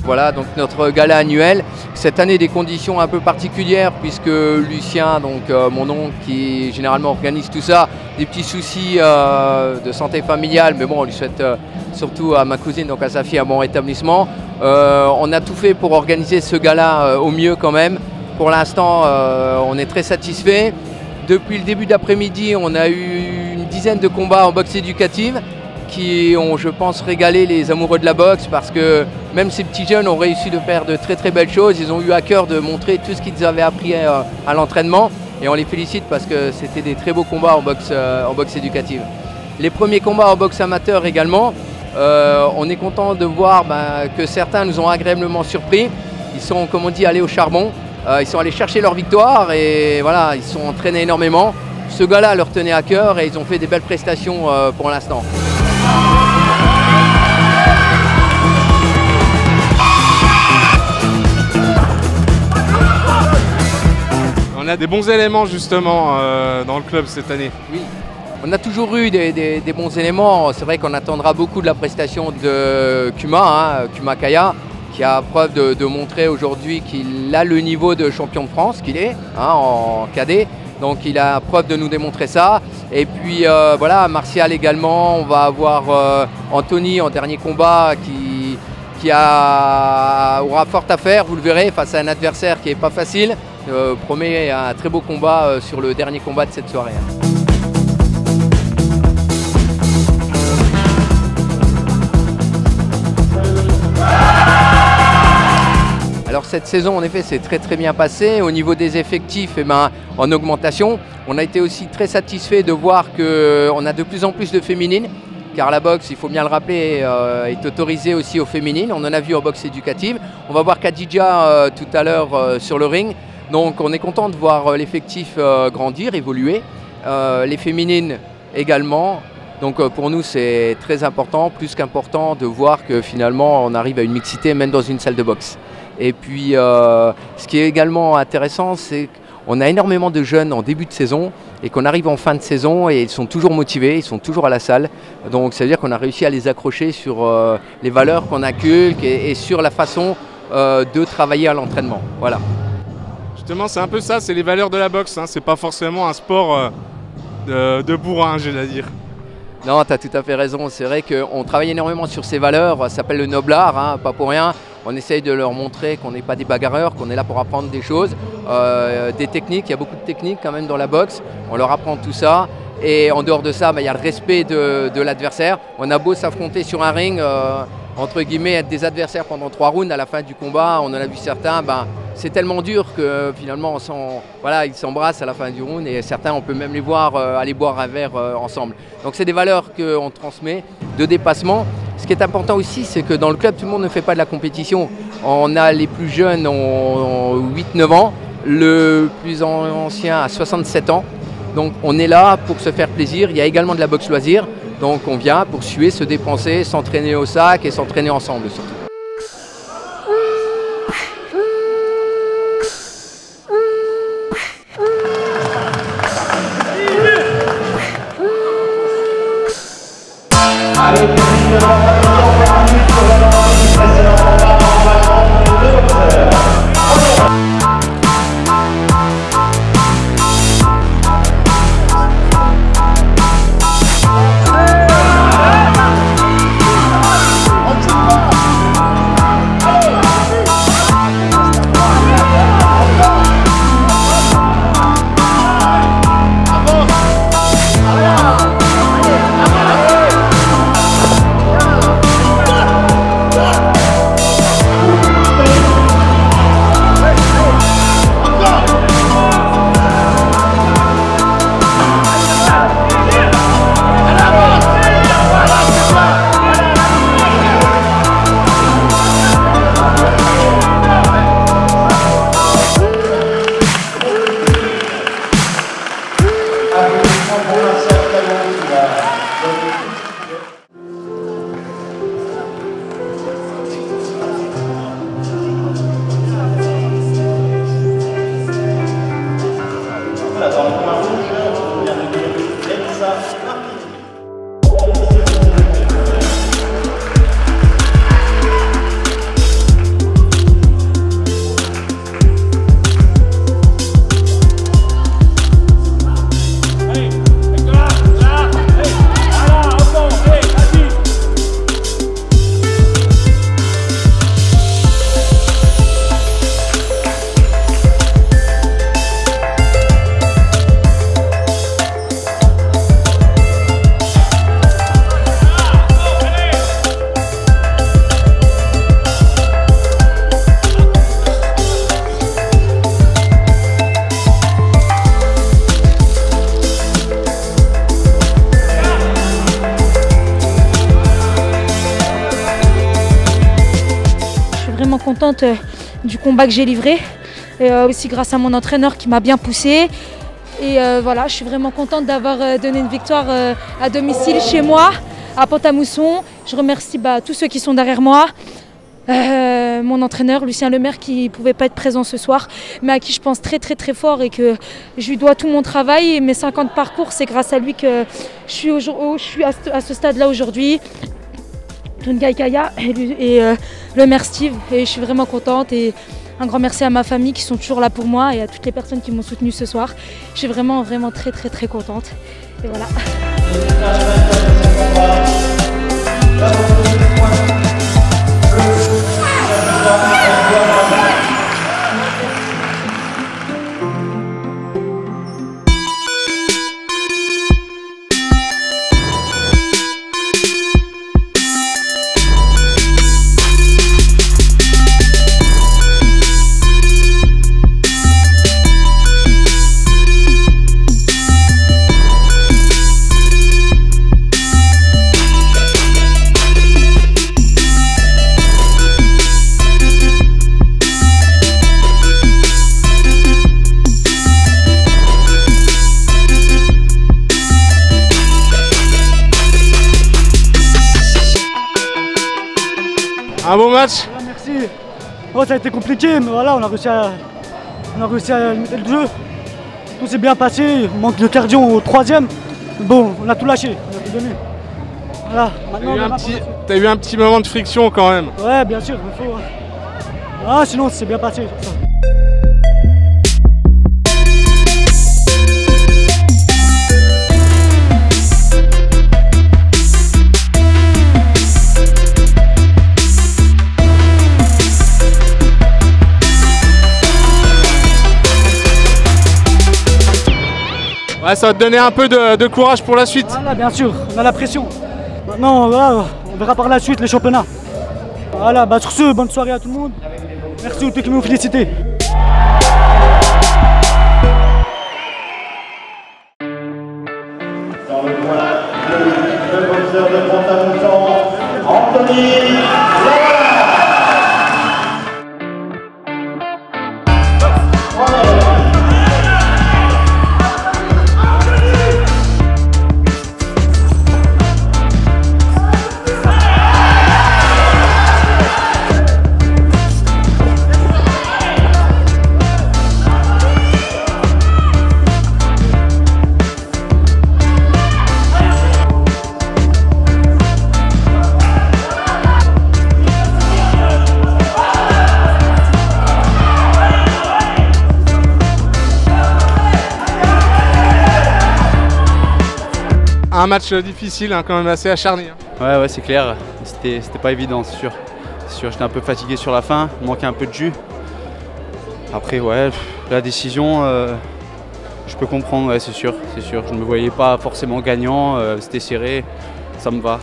Voilà, donc notre gala annuel. Cette année, des conditions un peu particulières puisque Lucien, donc mon oncle qui généralement organise tout ça, des petits soucis de santé familiale, mais bon, on lui souhaite surtout à ma cousine, donc à sa fille, un bon rétablissement. On a tout fait pour organiser ce gala au mieux quand même. Pour l'instant, on est très satisfait. Depuis le début d'après-midi, on a eu une dizaine de combats en boxe éducative qui ont, je pense, régalé les amoureux de la boxe parce que même ces petits jeunes ont réussi de faire de très très belles choses. Ils ont eu à cœur de montrer tout ce qu'ils avaient appris à l'entraînement et on les félicite parce que c'était des très beaux combats en boxe éducative. Les premiers combats en boxe amateur également, on est content de voir que certains nous ont agréablement surpris. Ils sont, comme on dit, allés au charbon. Ils sont allés chercher leur victoire et voilà, ils se sont entraînés énormément. Ce gars-là leur tenait à cœur et ils ont fait des belles prestations pour l'instant. On a des bons éléments justement dans le club cette année. Oui, on a toujours eu des bons éléments. C'est vrai qu'on attendra beaucoup de la prestation de Kuma, Kuma Kaya, qui a preuve de montrer aujourd'hui qu'il a le niveau de champion de France qu'il est en cadet. Donc il a preuve de nous démontrer ça. Et puis voilà, Martial également. On va avoir Anthony en dernier combat qui aura fort à faire, vous le verrez, face à un adversaire qui n'est pas facile. Promet un très beau combat sur le dernier combat de cette soirée. Alors cette saison, en effet, c'est très bien passé. Au niveau des effectifs, en augmentation. On a été aussi très satisfait de voir qu'on a de plus en plus de féminines, car la boxe, il faut bien le rappeler, est autorisée aussi aux féminines. On en a vu en boxe éducative. On va voir Khadija tout à l'heure sur le ring. Donc on est content de voir l'effectif grandir, évoluer. Les féminines également. Donc pour nous, c'est très important, plus qu'important, de voir que finalement, on arrive à une mixité même dans une salle de boxe. Et puis, ce qui est également intéressant, c'est qu'on a énormément de jeunes en début de saison et qu'on arrive en fin de saison et ils sont toujours motivés, ils sont toujours à la salle. Donc ça veut dire qu'on a réussi à les accrocher sur les valeurs qu'on inculque et sur la façon de travailler à l'entraînement. Voilà. Justement, c'est un peu ça, c'est les valeurs de la boxe. C'est pas forcément un sport de bourrin, j'ai à dire. Non, tu as tout à fait raison. C'est vrai qu'on travaille énormément sur ces valeurs. Ça s'appelle le noble art, pas pour rien. On essaye de leur montrer qu'on n'est pas des bagarreurs, qu'on est là pour apprendre des choses, des techniques. Il y a beaucoup de techniques quand même dans la boxe. On leur apprend tout ça. Et en dehors de ça, il y a le respect de l'adversaire. On a beau s'affronter sur un ring, entre guillemets, être des adversaires pendant 3 rounds. À la fin du combat, on en a vu certains. C'est tellement dur que finalement, ils s'embrassent à la fin du round. Et certains, on peut même les voir aller boire un verre ensemble. Donc c'est des valeurs qu'on transmet, de dépassement. Ce qui est important aussi, c'est que dans le club, tout le monde ne fait pas de la compétition. On a les plus jeunes ont 8-9 ans, le plus ancien a 67 ans. Donc on est là pour se faire plaisir. Il y a également de la boxe loisir. Donc on vient pour suer, se dépenser, s'entraîner au sac et s'entraîner ensemble surtout. Contente du combat que j'ai livré et aussi grâce à mon entraîneur qui m'a bien poussée et voilà, je suis vraiment contente d'avoir donné une victoire à domicile chez moi à Pont-à-Mousson. Je remercie tous ceux qui sont derrière moi, mon entraîneur Lucien Lemaire qui ne pouvait pas être présent ce soir mais à qui je pense très fort et que je lui dois tout mon travail et mes 50 parcours, c'est grâce à lui que je suis à ce stade là aujourd'hui. Tungai Kaya et le maire Steve, et je suis vraiment contente et un grand merci à ma famille qui sont toujours là pour moi et à toutes les personnes qui m'ont soutenue ce soir. Je suis vraiment très contente et voilà. Un bon match. Voilà, merci. Oh, ça a été compliqué, mais voilà, on a réussi à limiter le jeu. Tout s'est bien passé, il manque de cardio au 3e. Bon, on a tout lâché, on a tout donné. Voilà, maintenant T'as eu un petit moment de friction quand même. Ouais, bien sûr, il faut. Ah, sinon, c'est bien passé. Ça. Ouais, ça va te donner un peu de courage pour la suite. Voilà, bien sûr, on a la pression. Maintenant, voilà, on verra par la suite les championnats. Voilà, sur ce, bonne soirée à tout le monde. Merci aux tous qui m'ont félicité. Dans le coin, le boxeur de Pont-à-Mousson, Anthony. Un match difficile, hein, quand même assez acharné. Ouais, c'est clair, c'était pas évident, c'est sûr. J'étais un peu fatigué sur la fin, il manquait un peu de jus. Après, ouais, la décision, je peux comprendre, ouais, c'est sûr. Je ne me voyais pas forcément gagnant, c'était serré, ça me va.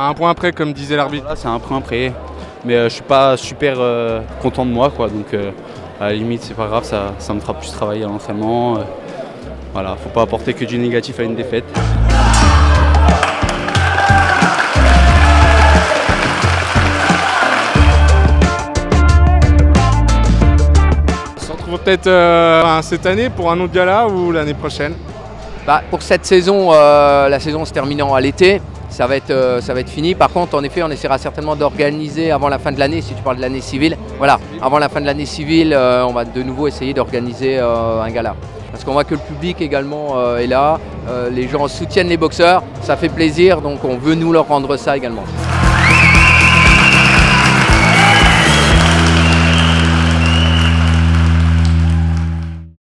Un point près, comme disait l'arbitre. Voilà, c'est un point près, mais je suis pas super content de moi, quoi. Donc à la limite c'est pas grave, ça me fera plus travailler à l'entraînement. Voilà, faut pas apporter que du négatif à une défaite. On se retrouve peut-être cette année pour un autre gala ou l'année prochaine. Pour cette saison, la saison se terminant à l'été, ça va être fini. Par contre, en effet, on essaiera certainement d'organiser avant la fin de l'année, si tu parles de l'année civile. Voilà, avant la fin de l'année civile, on va de nouveau essayer d'organiser un gala. Parce qu'on voit que le public également est là, les gens soutiennent les boxeurs, ça fait plaisir, donc on veut nous leur rendre ça également.